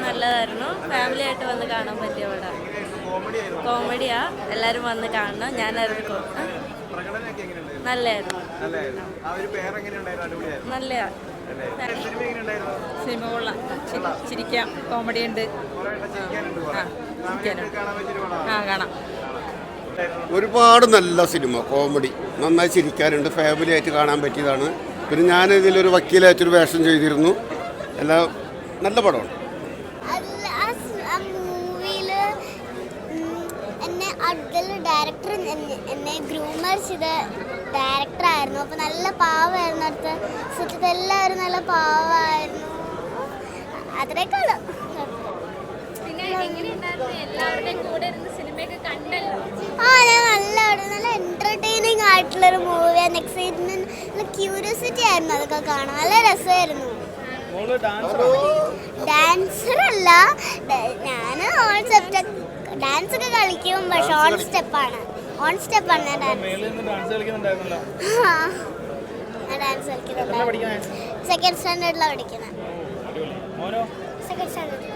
നല്ലതായിരുന്നു. ഫാമിലി ആയിട്ട് വന്ന് കാണാൻ പറ്റിയ പടം. കോമഡിയാ, എല്ലാവരും വന്ന് കാണണം. ഞാനായിരുന്നു. നല്ലായിരുന്നു. നല്ല സിനിമ കൊള്ളാം, ചിരിക്കാം, കോമഡി ഉണ്ട്. കാണാം. ഒരുപാട് നല്ല സിനിമ, കോമഡി, നന്നായി ചിരിക്കാനുണ്ട്, ഫാമിലി ആയിട്ട് കാണാൻ പറ്റിയതാണ്. പിന്നെ ഞാൻ ഇതിലൊരു വക്കീലായിട്ടൊരു വേഷം ചെയ്തിരുന്നു. എല്ലാം നല്ല പടമാണ്. ഡയറക്ടർ എന്നെ ഗ്രൂമർ ചെയ്ത ഡയറക്ടറായിരുന്നു. അപ്പോൾ നല്ല പാവമായിരുന്നു. അടുത്ത സെറ്റത്ത് എല്ലാവരും നല്ല പാവമായിരുന്നു. അത്രയൊക്കെയുള്ളൂ. നല്ല എൻ്റർടൈനിങ് ആയിട്ടുള്ളൊരു മൂവിയാണ്. എക്സൈറ്റ്മെൻറ്റ്, നല്ല ക്യൂരിയോസിറ്റി ആയിരുന്നു അതൊക്കെ കാണാൻ. നല്ല രസമായിരുന്നു. ഡാൻസറല്ല ഞാൻ, ഓൺ സ്റ്റെപ്പ് ഡാൻസ് ഒക്കെ കളിക്കും, പക്ഷെ ഓൺ സ്റ്റെപ്പാണ് ഞാൻ ഡാൻസ് കളിക്കുന്നുണ്ട്. സെക്കൻഡ് സ്റ്റാൻഡേർഡിലാണ് പഠിക്കുന്നത്. Second standard.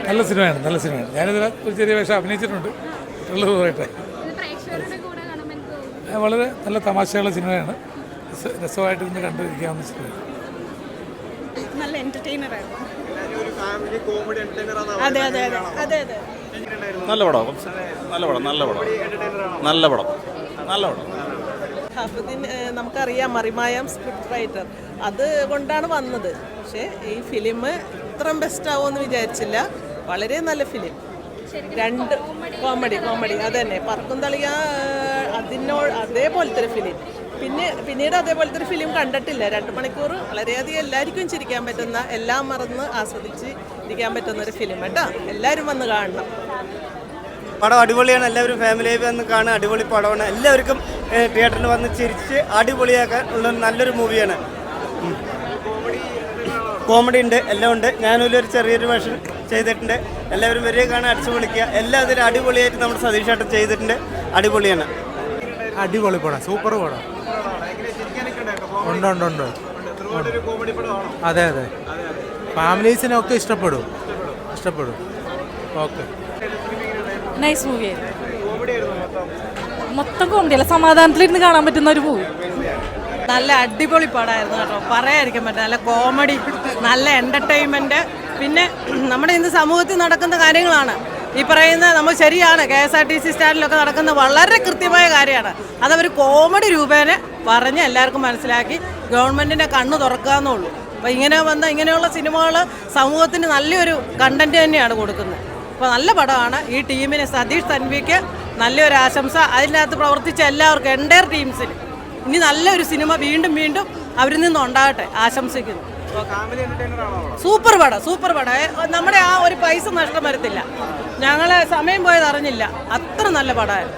നല്ല സിനിമയാണ്, നല്ല സിനിമയാണ്. ഞാനിതിൽ ഒരു ചെറിയ വേഷം അഭിനയിച്ചിട്ടുണ്ട്. വളരെ നല്ല തമാശയുള്ള സിനിമയാണ്. രസമായിട്ട് ഇന്ന് കണ്ടിരിക്കാവുന്ന സിനിമയാണ്. നല്ല എൻ്റർടൈനറായിരുന്നു. അതെ അതെ അതെ അതെ അതെ നല്ല പടം, നല്ല പടം, നല്ല പടം, നല്ല പടം, നല്ല പടം. ഷാഫുദ്ദീൻ നമുക്കറിയാം, മറിമായം സ്ക്രിപ്റ്റ് റൈറ്റർ, അത് കൊണ്ടാണ് വന്നത്. പക്ഷേ ഈ ഫിലിം ഇത്രയും ബെസ്റ്റ് ആവുമെന്ന് വിചാരിച്ചില്ല. വളരെ നല്ല ഫിലിം. രണ്ട് കോമഡി അത് തന്നെ. പറക്കും തളിക അതേപോലത്തെ ഒരു ഫിലിം. പിന്നീട് അതേപോലത്തെ ഒരു ഫിലിം കണ്ടിട്ടില്ല. 2 മണിക്കൂർ വളരെയധികം എല്ലാവർക്കും ചിരിക്കാൻ പറ്റുന്ന, എല്ലാം മറന്ന് ആസ്വദിച്ച് ഇരിക്കാൻ പറ്റുന്ന ഒരു ഫിലിം കേട്ടോ. എല്ലാവരും വന്ന് കാണണം. പടം അടിപൊളിയാണ്. എല്ലാവരും ഫാമിലിയായി വന്ന് കാണുക. അടിപൊളി പടമാണ്. എല്ലാവർക്കും തിയേറ്ററിൽ വന്ന് ചിരിച്ച് അടിപൊളിയാക്കാൻ ഉള്ള നല്ലൊരു മൂവിയാണ്. കോമഡി ഉണ്ട്, എല്ലാം ഉണ്ട്. ഞാനൊരു ചെറിയൊരു വേഷം ചെയ്തിട്ടുണ്ട്. എല്ലാവരും വരിക കാണാൻ, അടിച്ചു പൊളിക്കുക. എല്ലാം അതിൽ അടിപൊളിയായിട്ട് നമ്മുടെ സതീഷായിട്ട് ചെയ്തിട്ടുണ്ട്. അടിപൊളിയാണ്. അടിപൊളി പടം, സൂപ്പർ പടം. ഉണ്ട്. അതെ അതെ, ഫാമിലീസിനൊക്കെ ഇഷ്ടപ്പെടും. ഓക്കെ, നൈസ് മൂവിയായിരുന്നു. മൊത്തം കോമഡിയല്ല, സമാധാനത്തിലിരുന്ന് കാണാൻ പറ്റുന്ന ഒരു മൂവി. നല്ല അടിപൊളി പടമായിരുന്നു കേട്ടോ, പറയാതിരിക്കാൻ പറ്റില്ല. നല്ല കോമഡി, നല്ല എൻ്റർടൈൻമെൻറ്റ്. പിന്നെ നമ്മുടെ ഇന്ന് സമൂഹത്തിൽ നടക്കുന്ന കാര്യങ്ങളാണ് ഈ പറയുന്നത്. നമ്മൾ ശരിയാണ്, KSRTC സ്റ്റാൻഡിലൊക്കെ നടക്കുന്ന വളരെ കൃത്യമായ കാര്യമാണ്. അതവർ കോമഡി രൂപേണ പറഞ്ഞ് എല്ലാവർക്കും മനസ്സിലാക്കി ഗവൺമെൻറ്റിൻ്റെ കണ്ണ് തുറക്കാമെന്നുള്ളൂ. അപ്പോൾ ഇങ്ങനെയുള്ള സിനിമകൾ സമൂഹത്തിന് നല്ലൊരു കണ്ടൻറ്റ് തന്നെയാണ് കൊടുക്കുന്നത്. അപ്പോൾ നല്ല പടമാണ്. ഈ ടീമിന്, സതീഷ് തൻവിക്ക് നല്ലൊരു ആശംസ. അതിനകത്ത് പ്രവർത്തിച്ച എല്ലാവർക്കും, എൻ്റയർ ടീംസിന് ഇനി നല്ലൊരു സിനിമ വീണ്ടും അവരിൽ നിന്നുണ്ടാകട്ടെ ആശംസിക്കുന്നു. സൂപ്പർ പടം. നമ്മുടെ ആ ഒരു പൈസ നഷ്ടം വരത്തില്ല. ഞങ്ങൾ സമയം പോയത് അറിഞ്ഞില്ല. അത്ര നല്ല പടമായിരുന്നു.